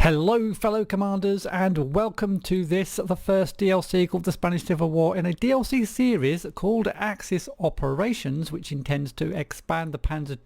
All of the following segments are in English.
Hello fellow commanders and welcome to the first DLC called the Spanish Civil War in a DLC series called Axis Operations, which intends to expand the Panzer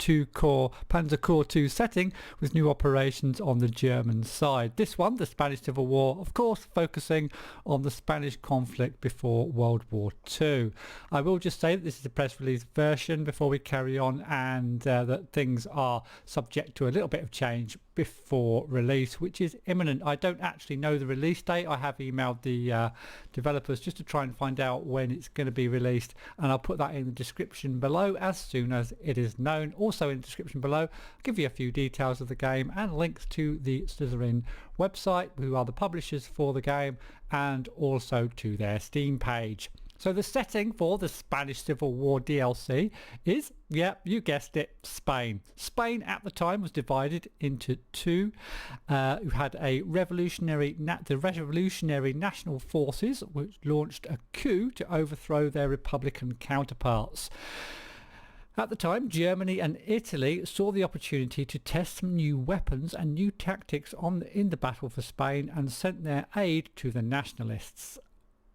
Corps 2 setting with new operations on the German side. This one, the Spanish Civil War, of course focusing on the Spanish conflict before World War II. I will just say that this is a press release version before we carry on, and that things are subject to a little bit of change before release, which is imminent. I don't actually know the release date. I have emailed the developers just to try and find out when it's going to be released, and I'll put that in the description below as soon as it is known. Also in the description below, I'll give you a few details of the game and links to the Slytherin website, who are the publishers for the game, and also to their Steam page. So the setting for the Spanish Civil War DLC is, yeah, you guessed it, Spain. Spain at the time was divided into two. You had the revolutionary national forces, which launched a coup to overthrow their republican counterparts. At the time, Germany and Italy saw the opportunity to test some new weapons and new tactics in the battle for Spain and sent their aid to the Nationalists.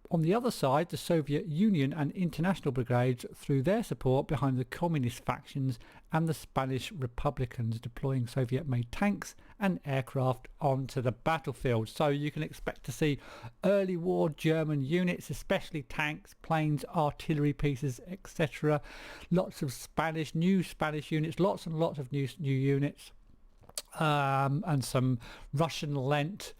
On the other side, the Soviet Union and international brigades threw their support behind the communist factions and the Spanish Republicans, deploying Soviet-made tanks and aircraft onto the battlefield. So you can expect to see early war German units, especially tanks, planes, artillery pieces, etc. Lots of new Spanish units, lots and lots of new units, and some Russian-lent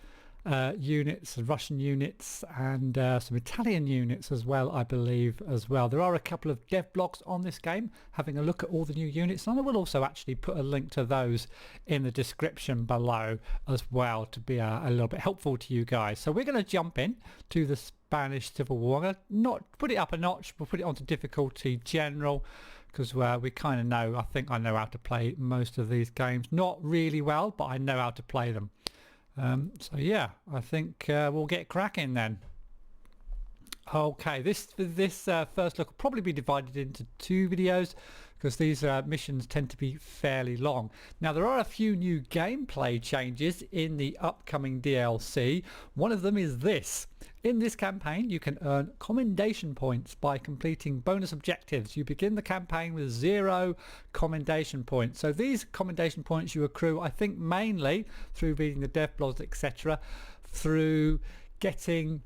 Russian units, and some Italian units as well, I believe as well. There are a couple of dev blogs on this game having a look at all the new units, and I will also actually put a link to those in the description below as well to be a little bit helpful to you guys. So we're going to jump in to the Spanish Civil War. I'm going to not put it up a notch, we'll put it onto difficulty general, because we kind of know, I think I know how to play most of these games. Not really well, but I know how to play them. So yeah, I think we'll get cracking then. Okay, this first look will probably be divided into two videos, because these missions tend to be fairly long. Now there are a few new gameplay changes in the upcoming DLC. One of them is this. In this campaign you can earn commendation points by completing bonus objectives. You begin the campaign with 0 commendation points. So these commendation points you accrue, I think, mainly through reading the dev blogs, etc., through getting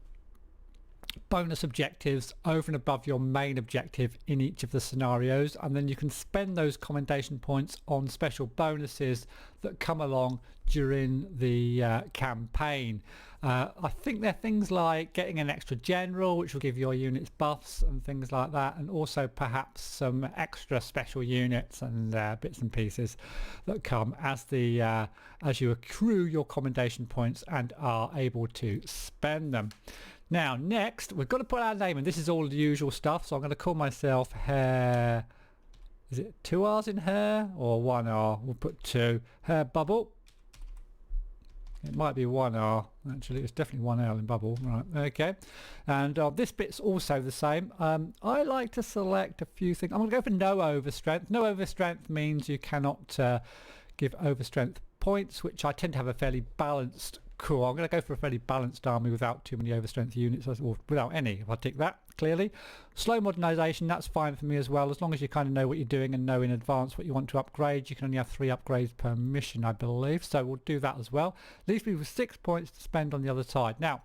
bonus objectives over and above your main objective in each of the scenarios, and then you can spend those commendation points on special bonuses that come along during the campaign. I think they're things like getting an extra general, which will give your units buffs and things like that, and also perhaps some extra special units and bits and pieces that come as you accrue your commendation points and are able to spend them. Now next we've got to put our name in. This is all the usual stuff, so I'm going to call myself Hair. Is it 2 R's in Hair or 1 R? We'll put 2. Hair Bubble. It might be 1 R, actually. It's definitely 1 L in Bubble. Right, okay. And this bit's also the same. I like to select a few things. I'm going to go for no overstrength. No overstrength means you cannot give overstrength points, which I tend to have a fairly balanced corps. I'm going to go for a fairly balanced army without too many overstrength units, or without any, if I tick that clearly. Slow modernization, that's fine for me as well, as long as you kind of know what you're doing and know in advance what you want to upgrade. You can only have 3 upgrades per mission, I believe, so we'll do that as well. Leaves me with 6 points to spend on the other side. Now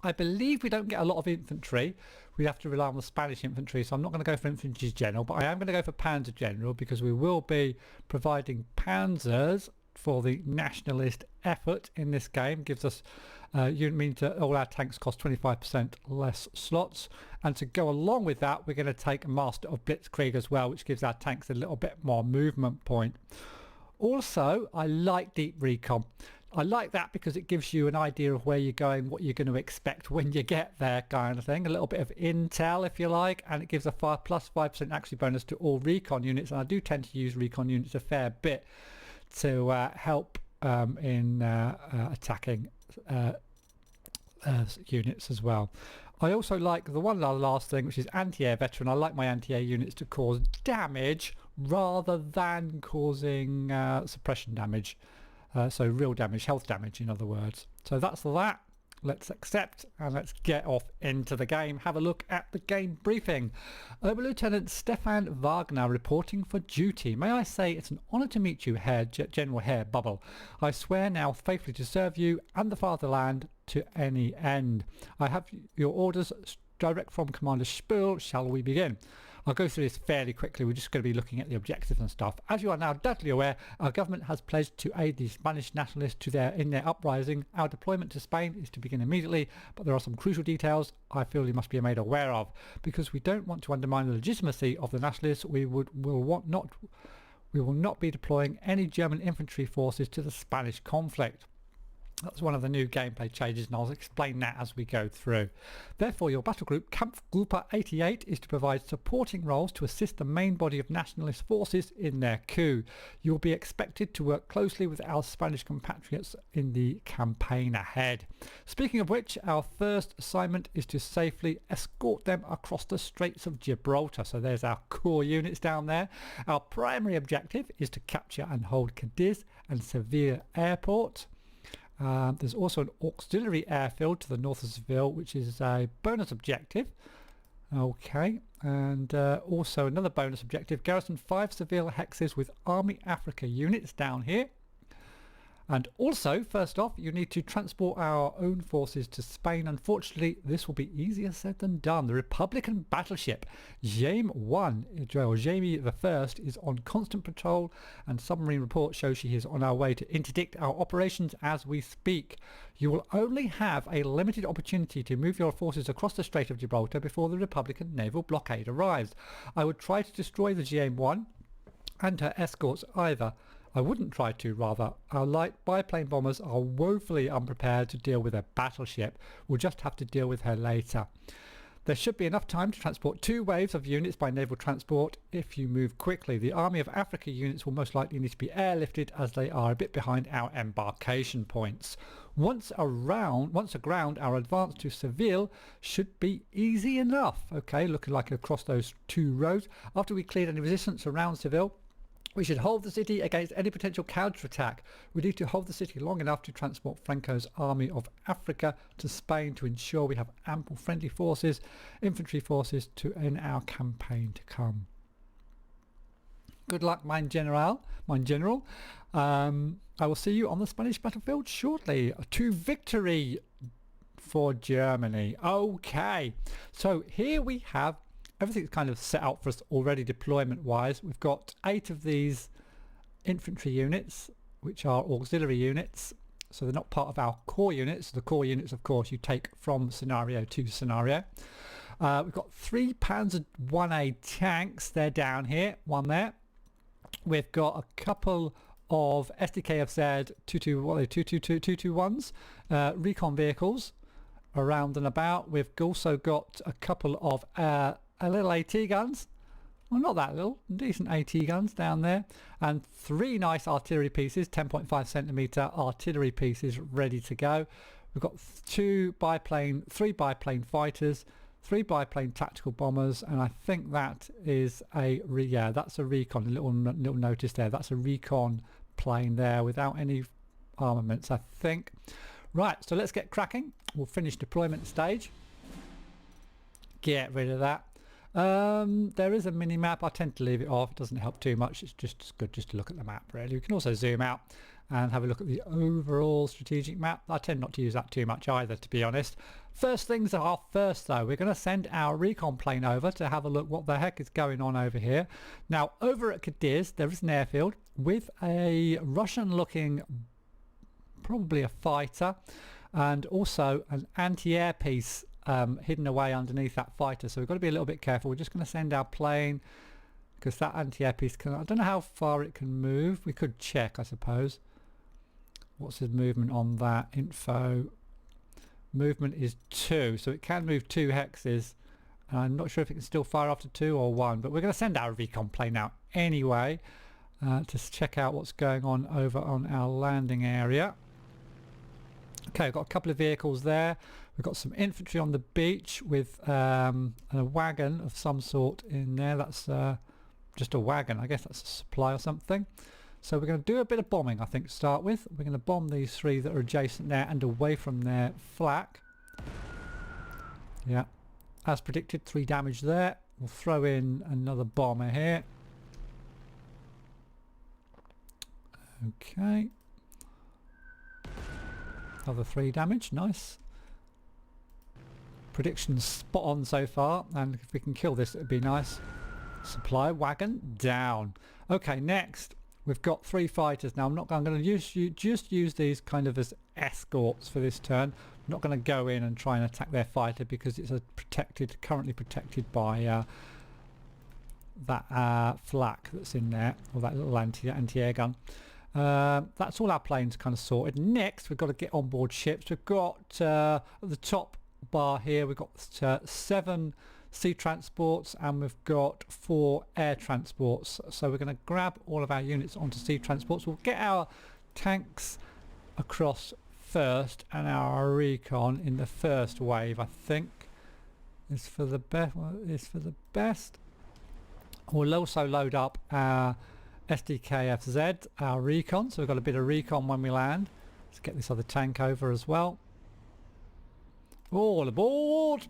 I believe we don't get a lot of infantry. We have to rely on the Spanish infantry, so I'm not going to go for infantry general, but I am going to go for Panzer general, because we will be providing panzers for the Nationalist effort in this game. Gives us all our tanks cost 25% less slots, and to go along with that we're going to take a Master of Blitzkrieg as well, which gives our tanks a little bit more movement point. Also, I like deep recon. I like that because it gives you an idea of where you're going, what you're going to expect when you get there, kind of thing. A little bit of intel, if you like, and it gives a plus 5% accuracy bonus to all recon units, and I do tend to use recon units a fair bit to help in attacking units as well. I also like the last thing, which is anti-air veteran. I like my anti-air units to cause damage rather than causing suppression damage. So real damage, health damage in other words. So that's that. Let's accept and let's get off into the game. Have a look at the game briefing. Oberlieutenant Stefan Wagner reporting for duty. May I say it's an honour to meet you, General Herr Bubble. I swear now faithfully to serve you and the fatherland to any end. I have your orders direct from Commander Spiel. Shall we begin? I'll go through this fairly quickly. We're just going to be looking at the objectives and stuff. As you are now doubly aware, our government has pledged to aid the Spanish nationalists in their uprising. Our deployment to Spain is to begin immediately, but there are some crucial details I feel you must be made aware of. Because we don't want to undermine the legitimacy of the nationalists, we will not be deploying any German infantry forces to the Spanish conflict. That's one of the new gameplay changes, and I'll explain that as we go through. Therefore, your battle group, Kampfgruppe 88, is to provide supporting roles to assist the main body of nationalist forces in their coup. You'll be expected to work closely with our Spanish compatriots in the campaign ahead. Speaking of which, our first assignment is to safely escort them across the Straits of Gibraltar. So there's our core units down there. Our primary objective is to capture and hold Cadiz and Seville airport. There's also an auxiliary airfield to the north of Seville, which is a bonus objective. Okay, and also another bonus objective, garrison 5 Seville hexes with Army Africa units down here. And also, first off, you need to transport our own forces to Spain. Unfortunately, this will be easier said than done. The Republican battleship Jaime the First is on constant patrol, and submarine reports show she is on our way to interdict our operations as we speak. You will only have a limited opportunity to move your forces across the Strait of Gibraltar before the Republican naval blockade arrives. I would try to destroy the Jaime and her escorts either. I wouldn't try to, rather. Our light biplane bombers are woefully unprepared to deal with a battleship. We'll just have to deal with her later. There should be enough time to transport 2 waves of units by naval transport if you move quickly. The Army of Africa units will most likely need to be airlifted as they are a bit behind our embarkation points. Once aground, our advance to Seville should be easy enough. Okay, looking like across those 2 roads. After we cleared any resistance around Seville, we should hold the city against any potential counterattack. We need to hold the city long enough to transport Franco's Army of Africa to Spain to ensure we have ample friendly forces, infantry forces in our campaign to come. Good luck, mein General. I will see you on the Spanish battlefield shortly. To victory for Germany. Okay, so here we have everything's kind of set out for us already deployment wise. We've got 8 of these infantry units, which are auxiliary units, so they're not part of our core units. The core units, of course, you take from scenario to scenario. We've got 3 Panzer 1A tanks. They're down here, one there. We've got a couple of SDKFZ 221s, recon vehicles around and about. We've also got a couple of little AT guns, well, not that little, decent AT guns down there, and 3 nice artillery pieces, 10.5 centimeter artillery pieces ready to go. We've got 3 biplane fighters, 3 biplane tactical bombers, and I think that is that's a recon. A little notice there, that's a recon plane there without any armaments, I think. Right, so let's get cracking. We'll finish deployment stage. Get rid of that. There is a mini map. I tend to leave it off. It doesn't help too much. It's just good just to look at the map, really. We can also zoom out and have a look at the overall strategic map. I tend not to use that too much either, to be honest. First things are first, though. We're going to send our recon plane over to have a look what the heck is going on over here. Now, over at Cadiz, there is an airfield with a Russian-looking, probably a fighter, and also an anti-air piece hidden away underneath that fighter, so we've got to be a little bit careful. We're just going to send our plane because that anti-air piece I don't know how far it can move. We could check, I suppose. What's the movement on that? Info movement is 2, so it can move 2 hexes. I'm not sure if it can still fire after 2 or 1, but we're going to send our recon plane out anyway to check out what's going on over on our landing area. Okay, we've got a couple of vehicles there. We've got some infantry on the beach with a wagon of some sort in there. That's just a wagon. I guess that's a supply or something. So we're going to do a bit of bombing, I think, to start with. We're going to bomb these 3 that are adjacent there and away from their flak. Yeah, as predicted, 3 damage there. We'll throw in another bomber here. Okay. Another 3 damage, nice. Prediction's spot on so far, and if we can kill this, it'd be nice. Supply wagon down. Okay, next we've got 3 fighters. Now I'm going to just use these kind of as escorts for this turn. I'm not going to go in and try and attack their fighter because it's currently protected by that flak that's in there, or that little anti-air gun. That's all our planes kind of sorted. Next we've got to get on board ships. We've got at the top bar here we've got 7 sea transports and we've got 4 air transports. So we're going to grab all of our units onto sea transports. We'll get our tanks across first and our recon in the first wave, I think is for the best. We'll also load up our SDKFZ, our recon, so we've got a bit of recon when we land. Let's get this other tank over as well. All aboard!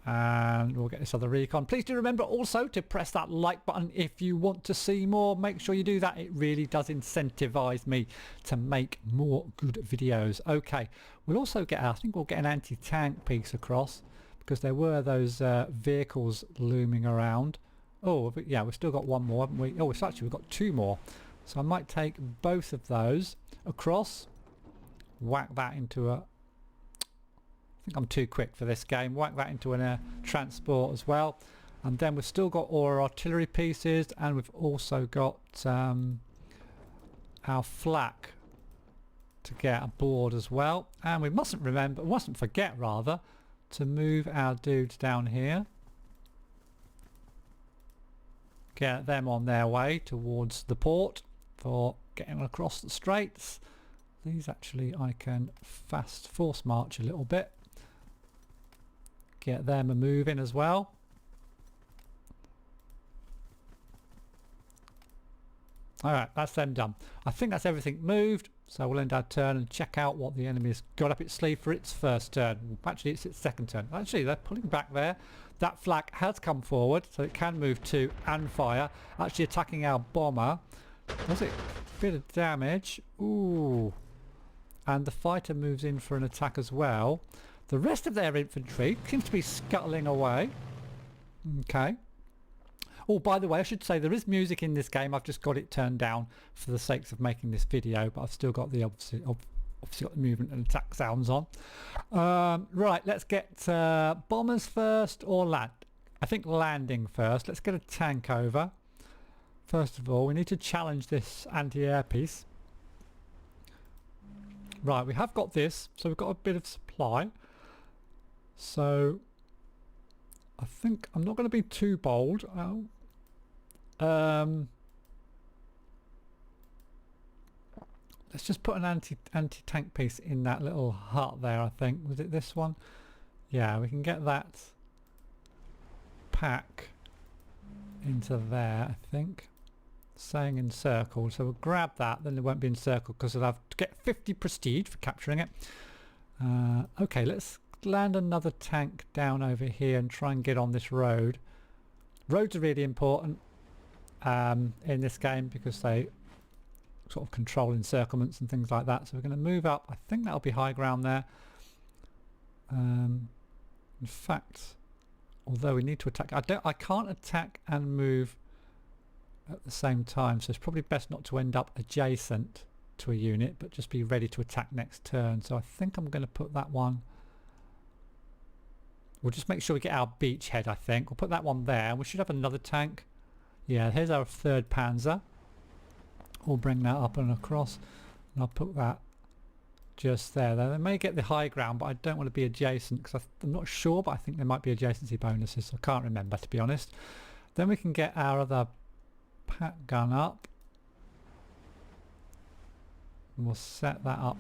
And we'll get this other recon. Please do remember also to press that like button if you want to see more. Make sure you do that. It really does incentivize me to make more good videos. Okay, we'll also get, I think we'll get an anti-tank piece across because there were those vehicles looming around. Oh yeah, we've still got 1 more, haven't we? Oh, it's actually, we've got 2 more. So I might take both of those across, whack that into a, I think I'm too quick for this game, whack that into a transport as well. And then we've still got all our artillery pieces, and we've also got our flak to get aboard as well. And we mustn't forget rather, to move our dudes down here. Get them on their way towards the port for getting across the straits. These actually I can fast force march a little bit. Get them a move in as well. Alright, that's them done. I think that's everything moved, so we'll end our turn and check out what the enemy's got up its sleeve for its first turn. Actually, it's its second turn. Actually, they're pulling back there. That flak has come forward, so it can move to and fire. Actually attacking our bomber. Does it? Bit of damage. Ooh. And the fighter moves in for an attack as well. The rest of their infantry seems to be scuttling away. Okay. Oh, by the way, I should say there is music in this game. I've just got it turned down for the sakes of making this video, but I've still got the obviously got the movement and attack sounds on. Right, let's get bombers first or land. I think landing first. Let's get a tank over. First of all, we need to challenge this anti-air piece. Right, we have got this, so we've got a bit of supply. So I think I'm not going to be too bold. Let's just put an anti-tank piece in that little hut there, I think. Was it this one? Yeah, we can get that pack into there, I think. Saying encircled, so we'll grab that, then it won't be encircled because I'll have to get 50 prestige for capturing it. Okay, let's land another tank down over here and try and get on this road. Roads are really important in this game because they sort of control encirclements and things like that. So we're going to move up. I think that'll be high ground there. In fact, although we need to attack, I can't attack and move at the same time, so it's probably best not to end up adjacent to a unit, but just be ready to attack next turn. So I think I'm going to put that one, we'll just make sure we get our beachhead. I think we'll put that one there, and we should have another tank. Yeah, here's our 3rd Panzer. We'll bring that up and across, and I'll put that just there. They may get the high ground, but I don't want to be adjacent because I'm not sure, but I think there might be adjacency bonuses, so I can't remember, to be honest. Then we can get our other pack gun up, and we'll set that up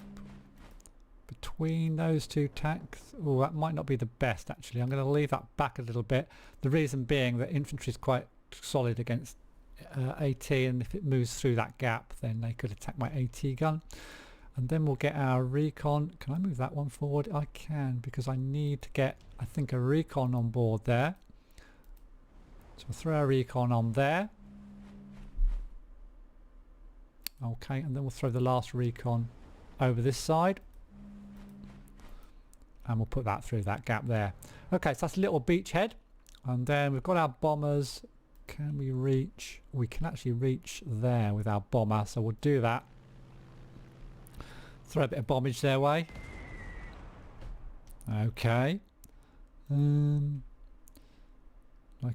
between those 2 tanks. Oh, that might not be the best actually. I'm going to leave that back a little bit. The reason being that infantry is quite solid against AT, and if it moves through that gap then they could attack my AT gun. And then we'll get our recon. Can I move that one forward? I can, because I need to get, I think, a recon on board there. So we'll throw our recon on there. Okay, and then we'll throw the last recon over this side. And we'll put that through that gap there. Okay, so that's a little beachhead. And then we've got our bombers. Can we reach? We can actually reach there with our bomber, so we'll do that. Throw a bit of bombage their way. Okay. I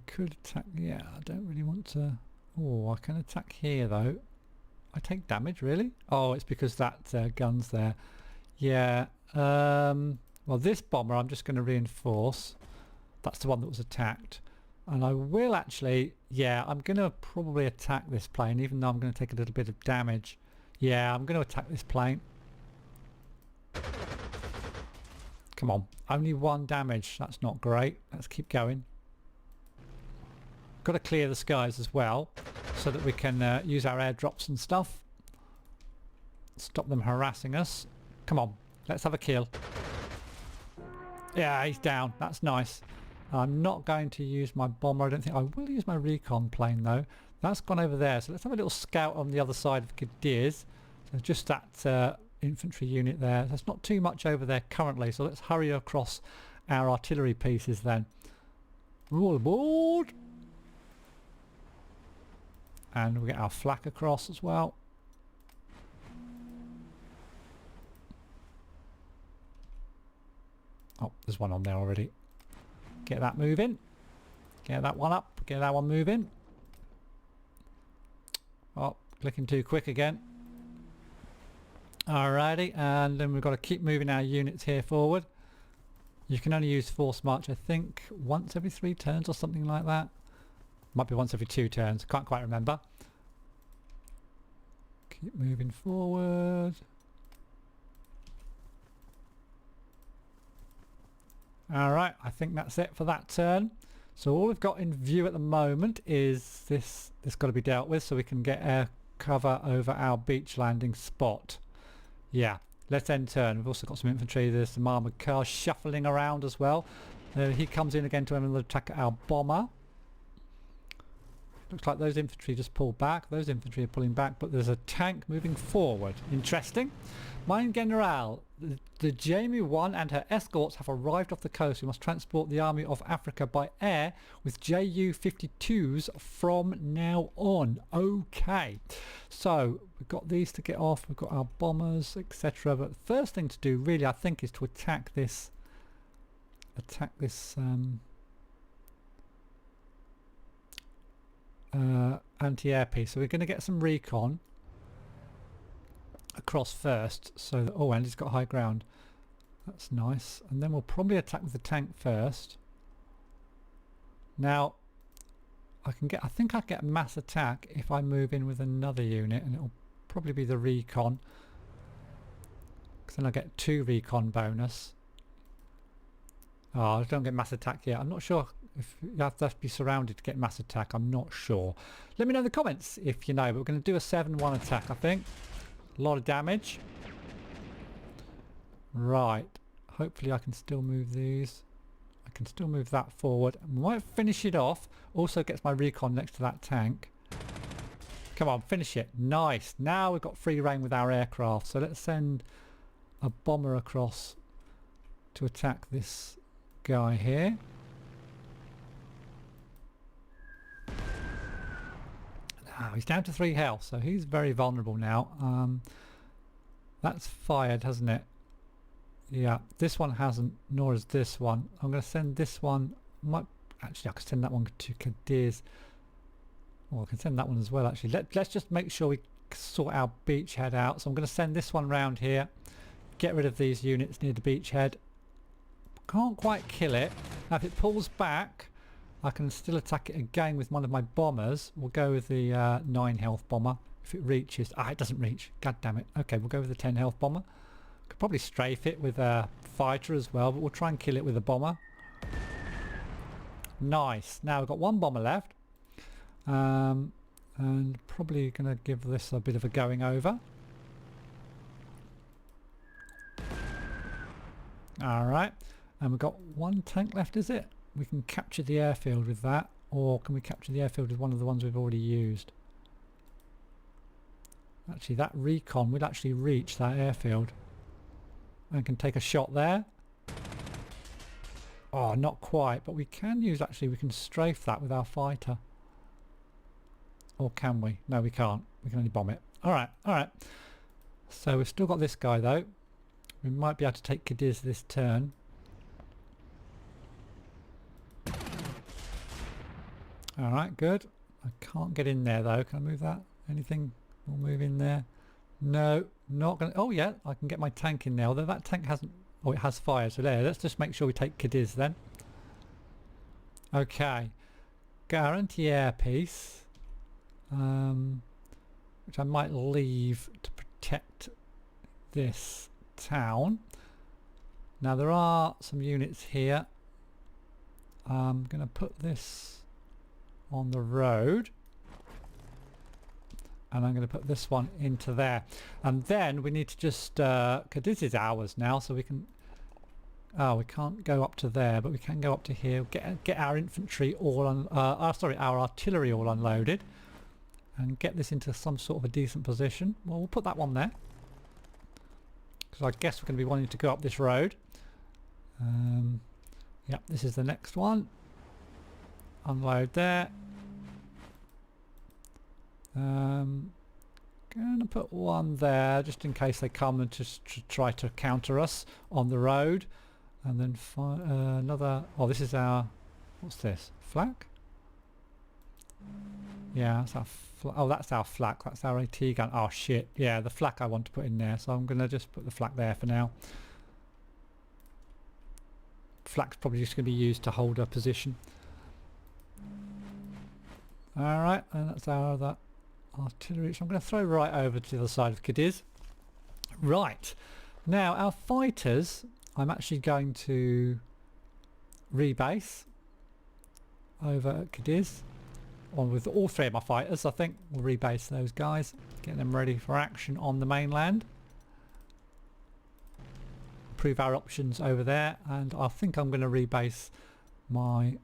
could attack. Yeah, I don't really want to. Oh, I can attack here though. I take damage, really? Oh, it's because that gun's there. Yeah. Well, this bomber I'm just going to reinforce. That's the one that was attacked. And I will actually, yeah, I'm going to probably attack this plane, even though I'm going to take a little bit of damage. Yeah, I'm going to attack this plane. Come on, only 1 damage. That's not great. Let's keep going. Got to clear the skies as well, so that we can use our airdrops and stuff. Stop them harassing us. Come on, let's have a kill. Yeah, he's down. That's nice. I'm not going to use my bomber. I don't think I will use my recon plane though. That's gone over there. So let's have a little scout on the other side of Cadiz. So just that infantry unit there. There's not too much over there currently. So let's hurry across our artillery pieces then. All aboard. And we'll get our flak across as well. Oh, there's one on there already. Get that moving. Get that one up. Get that one moving. Oh, clicking too quick again. Alrighty, and then we've got to keep moving our units here forward. You can only use force march, I think, once every 3 turns or something like that. Might be once every 2 turns. Can't quite remember. Keep moving forward. Alright, I think that's it for that turn. So all we've got in view at the moment is this got to be dealt with so we can get air cover over our beach landing spot. Yeah, let's end turn. We've also got some infantry. There's some armoured cars shuffling around as well. He comes in again to attack our bomber. Looks like those infantry just pulled back. Those infantry are pulling back, but there's a tank moving forward. Interesting. Mein General, the Jamie 1 and her escorts have arrived off the coast. We must transport the Army of Africa by air with Ju-52s from now on. Okay. So we've got these to get off. We've got our bombers, etc. But the first thing to do, really, I think, is to attack this. Anti-air piece. So we're going to get some recon across first, so that, oh, and he's got high ground. That's nice. And then we'll probably attack with the tank first. Now I think I get a mass attack if I move in with another unit, and it'll probably be the recon, because then I get 2 recon bonus. Oh, I don't get mass attack yet. I'm not sure if you have to be surrounded to get mass attack. I'm not sure. Let me know in the comments if you know. But we're going to do a 7-1 attack, I think. A lot of damage. Right. Hopefully I can still move these. I can still move that forward. I might finish it off. Also gets my recon next to that tank. Come on, finish it. Nice. Now we've got free reign with our aircraft. So let's send a bomber across to attack this guy here. Now he's down to 3 health, so he's very vulnerable now. That's fired, hasn't it? Yeah, this one hasn't, nor is this one. I'm going to send this one. Actually, I could send that one to Cadiz. Well, I can send that one as well, actually. Let's just make sure we sort our beachhead out. So I'm going to send this one round here. Get rid of these units near the beachhead. Can't quite kill it. Now if it pulls back, I can still attack it again with one of my bombers. We'll go with the 9 health bomber. If it reaches... it doesn't reach. God damn it. Okay, we'll go with the 10 health bomber. Could probably strafe it with a fighter as well, but we'll try and kill it with a bomber. Nice. Now we've got 1 bomber left. and probably going to give this a bit of a going over. Alright, and we've got one tank left, is it? We can capture the airfield with that, or can we capture the airfield with one of the ones we've already used? Actually, that recon would actually reach that airfield and can take a shot there. Oh, not quite, but we can use, actually, we can strafe that with our fighter. Or can we? No, we can't. We can only bomb it. Alright, alright. So we've still got this guy though. We might be able to take Cadiz this turn. Alright, good. I can't get in there though. Can I move that? Anything will move in there? No, not gonna. Oh yeah, I can get my tank in there. Although that tank hasn't. Oh, it has fire. So there. Let's just make sure we take Cadiz then. Okay. Guarantee air piece. Which I might leave to protect this town. Now there are some units here. I'm going to put this on the road, and I'm going to put this one into there, and then we need to just Cadiz is ours now, so we can, oh, we can't go up to there, but we can go up to here, get our infantry all on our artillery all unloaded, and get this into some sort of a decent position. Well, we'll put that one there, because I guess we're going to be wanting to go up this road. Yep, this is the next one. Unload there. Gonna put one there just in case they come and just try to counter us on the road, and then another. Oh, this is our. What's this? Flak? Yeah, that's our. Oh, that's our flak. That's our AT gun. Oh shit! Yeah, the flak I want to put in there, so I'm gonna just put the flak there for now. Flak's probably just going to be used to hold a position. Alright, and that's our other artillery, so I'm going to throw right over to the other side of Cadiz. Right, now our fighters, I'm actually going to rebase over at Cadiz. On with all three of my fighters, I think we'll rebase those guys, get them ready for action on the mainland. Improve our options over there, and I think I'm going to rebase my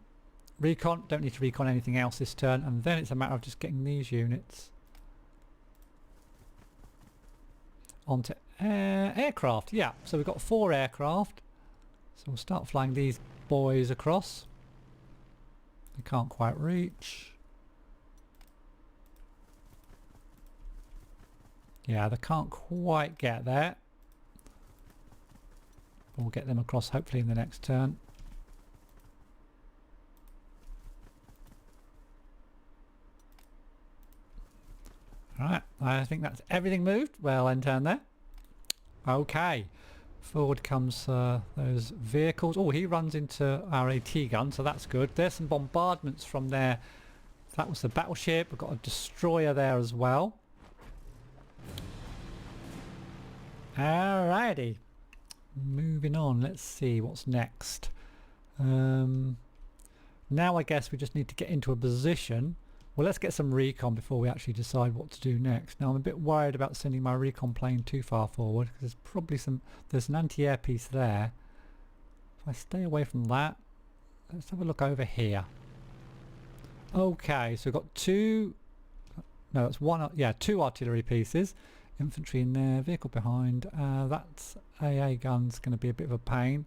recon. Don't need to recon anything else this turn, and then it's a matter of just getting these units onto aircraft. Yeah, so we've got 4 aircraft, so we'll start flying these boys across. They can't quite reach. Yeah, they can't quite get there. We'll get them across hopefully in the next turn. Alright, I think that's everything moved. Well end turn there. Okay, forward comes those vehicles. Oh, he runs into our AT gun, so that's good. There's some bombardments from there. That was the battleship. We've got a destroyer there as well. Alrighty. Moving on, let's see what's next. Now I guess we just need to get into a position. Well, let's get some recon before we actually decide what to do next. Now I'm a bit worried about sending my recon plane too far forward, because there's probably there's an anti-air piece there. If I stay away from that, let's have a look over here. Okay, so we've got two artillery pieces. Infantry in there, vehicle behind. That's AA gun's going to be a bit of a pain.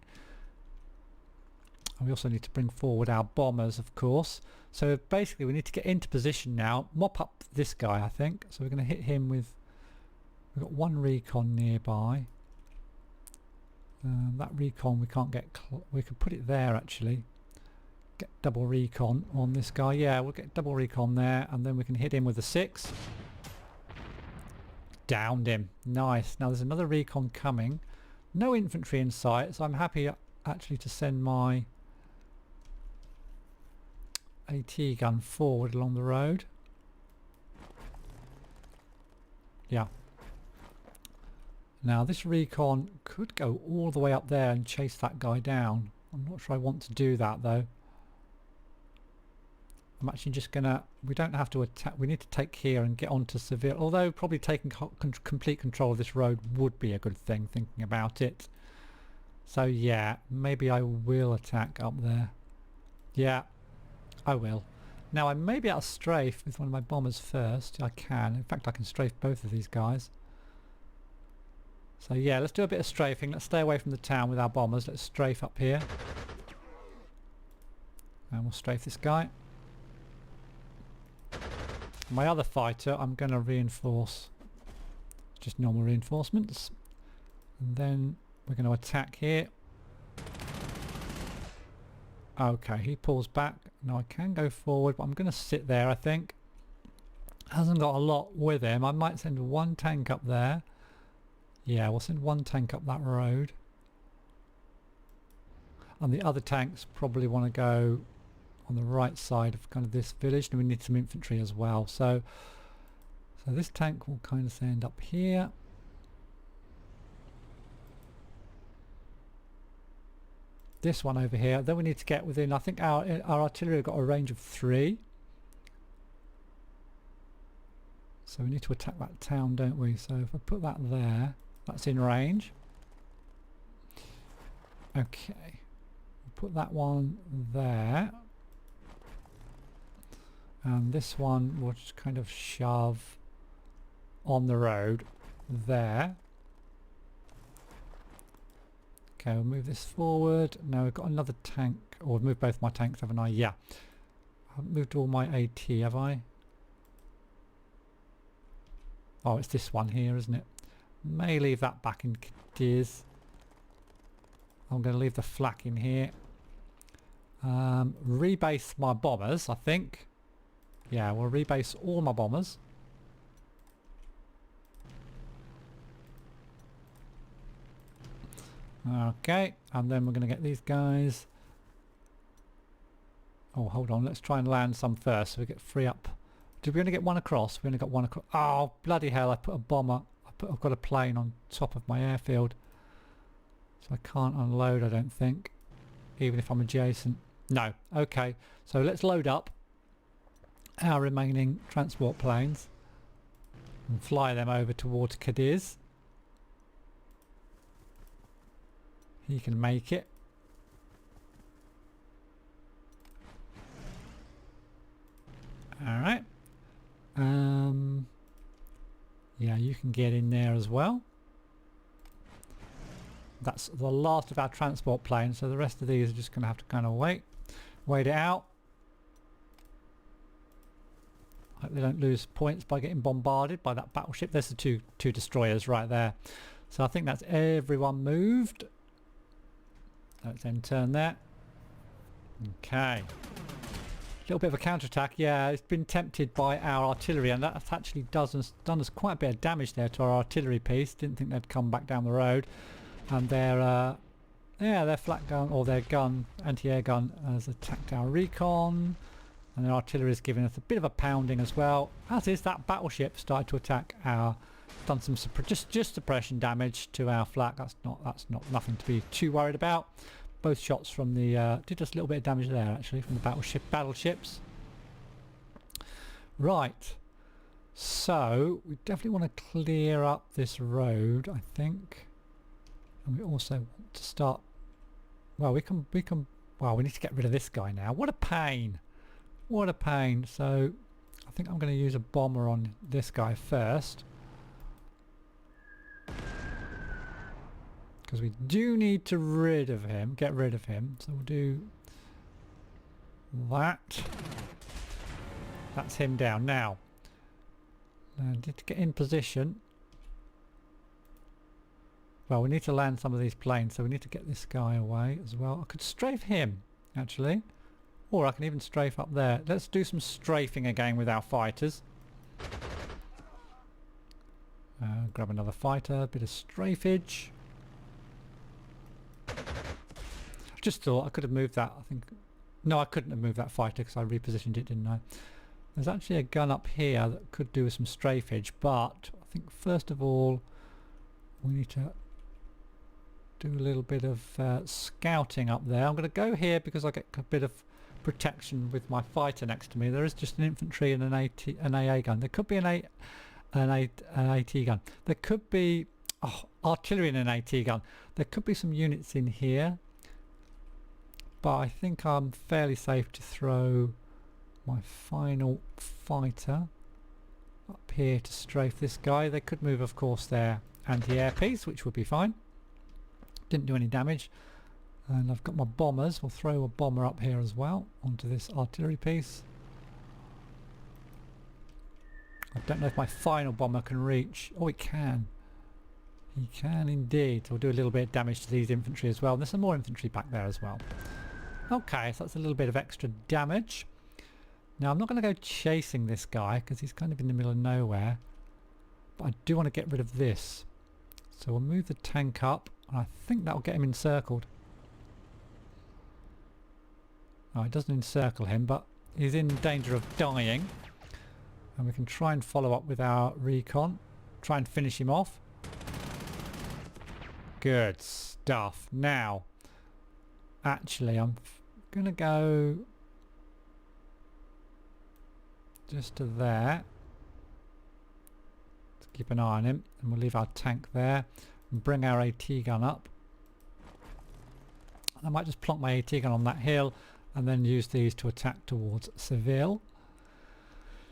And we also need to bring forward our bombers, of course. So basically we need to get into position now, mop up this guy, I think. So we're going to hit him with, we've got one recon nearby. That recon we can't get, we could put it there actually. Get double recon on this guy. Yeah, we'll get double recon there, and then we can hit him with a 6. Downed him. Nice. Now there's another recon coming. No infantry in sight, so I'm happy actually to send my AT gun forward along the road. Yeah. Now this recon could go all the way up there and chase that guy down. I'm not sure I want to do that though. I'm actually just gonna, we don't have to attack, we need to take here and get onto Seville, although probably taking complete control of this road would be a good thing, thinking about it. So yeah, maybe I will attack up there. Yeah, I will. Now I may be able to strafe with one of my bombers first. I can. In fact, I can strafe both of these guys. So yeah, let's do a bit of strafing. Let's stay away from the town with our bombers. Let's strafe up here. And we'll strafe this guy. My other fighter, I'm going to reinforce. Just normal reinforcements. And then we're going to attack here. Okay, he pulls back. Now I can go forward, but I'm going to sit there, I think. Hasn't got a lot with him. I might send one tank up there. Yeah, we'll send one tank up that road. And the other tanks probably want to go on the right side of kind of this village, and we need some infantry as well. So this tank will kind of end up here. This one over here. Then we need to get within, I think our artillery have got a range of 3. So we need to attack that town, don't we? So if I put that there, that's in range. Okay. We'll put that one there. And this one we'll just kind of shove on the road there. Okay, we'll move this forward. Now we've got another tank, or I've moved both my tanks, haven't I? Yeah. I haven't moved all my AT, have I? Oh, it's this one here, isn't it? May leave that back in Cadiz. I'm going to leave the flak in here. Rebase my bombers, I think. Yeah, we'll rebase all my bombers. Okay, and then we're going to get these guys. Oh, hold on, let's try and land some first so we get 3 up. Did we only get 1 across? We only got 1 across. Oh, bloody hell, I put a bomber. I've got a plane on top of my airfield. So I can't unload, I don't think. Even if I'm adjacent. No, okay. So let's load up our remaining transport planes and fly them over towards Cadiz. He can make it. Alright. Yeah, you can get in there as well. That's the last of our transport planes, so the rest of these are just going to have to kind of wait it out. Hope they don't lose points by getting bombarded by that battleship. There's the two destroyers right there. So I think that's everyone moved. Let's then turn that. Okay. A little bit of a counterattack. Yeah, it's been tempted by our artillery, and that's actually done us quite a bit of damage there to our artillery piece. Didn't think they'd come back down the road. And their flak gun, or their gun, anti-air gun, has attacked our recon. And their artillery is giving us a bit of a pounding as well. As is that battleship started to attack our, done some just suppression damage to our flak. That's not nothing to be too worried about. Both shots from the did just a little bit of damage there actually from the battleships. Right. So we definitely want to clear up this road, I think. And we also want to start. Well, we need to get rid of this guy now. What a pain. What a pain. So I think I'm going to use a bomber on this guy first. Because we do need to get rid of him. So we'll do that. That's him down. Now, to get in position. Well, we need to land some of these planes, so we need to get this guy away as well. I could strafe him, actually. Or I can even strafe up there. Let's do some strafing again with our fighters. Grab another fighter, a bit of strafage. Just thought I could have moved that, I think. No, I couldn't have moved that fighter because I repositioned it, didn't I? There's actually a gun up here that could do with some strafage, but I think first of all we need to do a little bit of scouting up there. I'm going to go here because I get a bit of protection with my fighter next to me. There is just an infantry and an AA gun. There could be an AT gun. There could be artillery and an AT gun. There could be some units in here, but I think I'm fairly safe to throw my final fighter up here to strafe this guy. They could move, of course, their anti-air piece, which would be fine. Didn't do any damage. And I've got my bombers. We'll throw a bomber up here as well onto this artillery piece. I don't know if my final bomber can reach. Oh, it can. He can indeed. We'll do a little bit of damage to these infantry as well. And there's some more infantry back there as well. Okay, so that's a little bit of extra damage. Now I'm not going to go chasing this guy because he's kind of in the middle of nowhere. But I do want to get rid of this. So we'll move the tank up. And I think that'll get him encircled. Oh, it doesn't encircle him, but he's in danger of dying. And we can try and follow up with our recon. Try and finish him off. Good stuff. Now, actually, I'm going to go just to there. Let's keep an eye on him. And we'll leave our tank there. And bring our AT gun up. I might just plonk my AT gun on that hill. And then use these to attack towards Seville.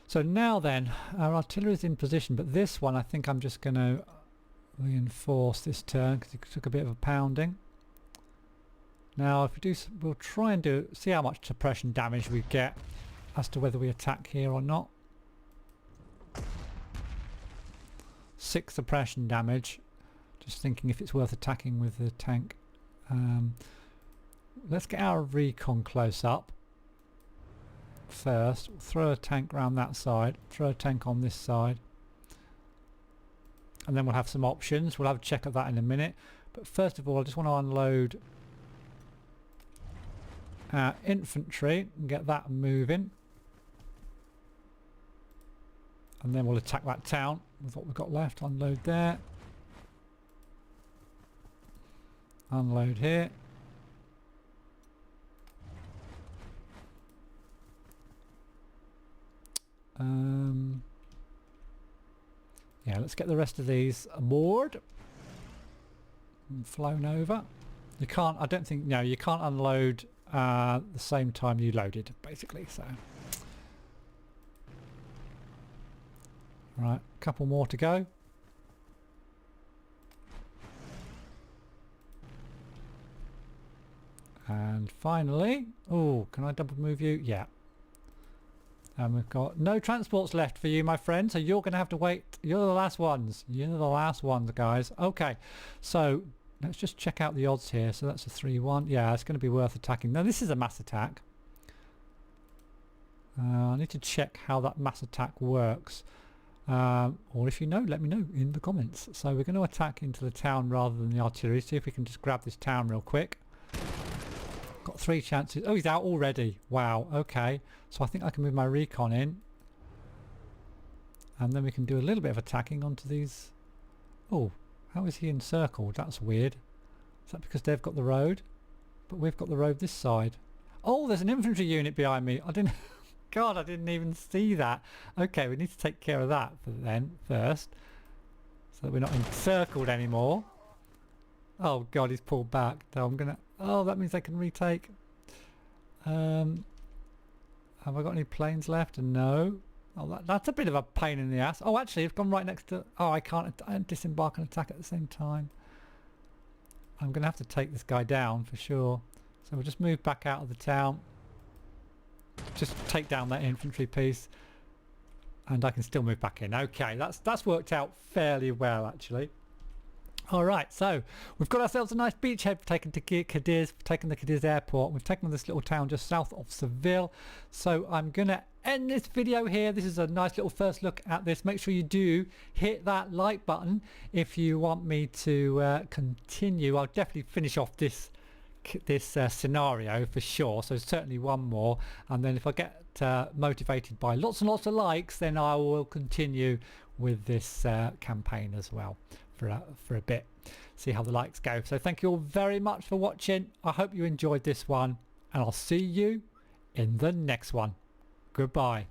So now then, our artillery is in position, but this one I think I'm just going to reinforce this turn because it took a bit of a pounding. Now if we do, we'll try and see how much suppression damage we get as to whether we attack here or not. 6 suppression damage. Just thinking if it's worth attacking with the tank. Let's get our recon close up first. We'll throw a tank around that side, throw a tank on this side, and then we'll have some options. We'll have a check of that in a minute, but first of all I just want to unload our infantry and get that moving, and then we'll attack that town with what we've got left. Unload there, unload here. Yeah, let's get the rest of these aboard and flown over. You can't, I don't think, no, you can't unload the same time you loaded, basically. So, right, a couple more to go. And finally, oh, can I double move you? Yeah. And we've got no transports left for you, my friend, so you're going to have to wait. You're the last ones. You're the last ones, guys. Okay, so let's just check out the odds here. So that's a 3-1. Yeah, it's going to be worth attacking. Now, this is a mass attack. I need to check how that mass attack works. Or if you know, let me know in the comments. So we're going to attack into the town rather than the artillery. See if we can just grab this town real quick. Got 3 chances. Oh, he's out already. Wow. Okay. So I think I can move my recon in. And then we can do a little bit of attacking onto these. Oh, how is he encircled? That's weird. Is that because they've got the road? But we've got the road this side. Oh, there's an infantry unit behind me. I didn't... God, I didn't even see that. Okay, we need to take care of that first. So that we're not encircled anymore. Oh God, he's pulled back. So I'm gonna... Oh, that means I can retake. Have I got any planes left? No. Oh, that's a bit of a pain in the ass. Oh, actually, I've gone right next to... Oh, I can't disembark and attack at the same time. I'm going to have to take this guy down for sure. So we'll just move back out of the town. Just take down that infantry piece. And I can still move back in. Okay, that's worked out fairly well, actually. Alright, so we've got ourselves a nice beachhead taken to Cadiz, taken the Cadiz airport. We've taken this little town just south of Seville. So I'm going to end this video here. This is a nice little first look at this. Make sure you do hit that like button if you want me to continue. I'll definitely finish off this scenario for sure. So certainly one more. And then if I get motivated by lots and lots of likes, then I will continue with this campaign as well. For a bit, see how the likes go. So thank you all very much for watching. I hope you enjoyed this one, and I'll see you in the next one. Goodbye.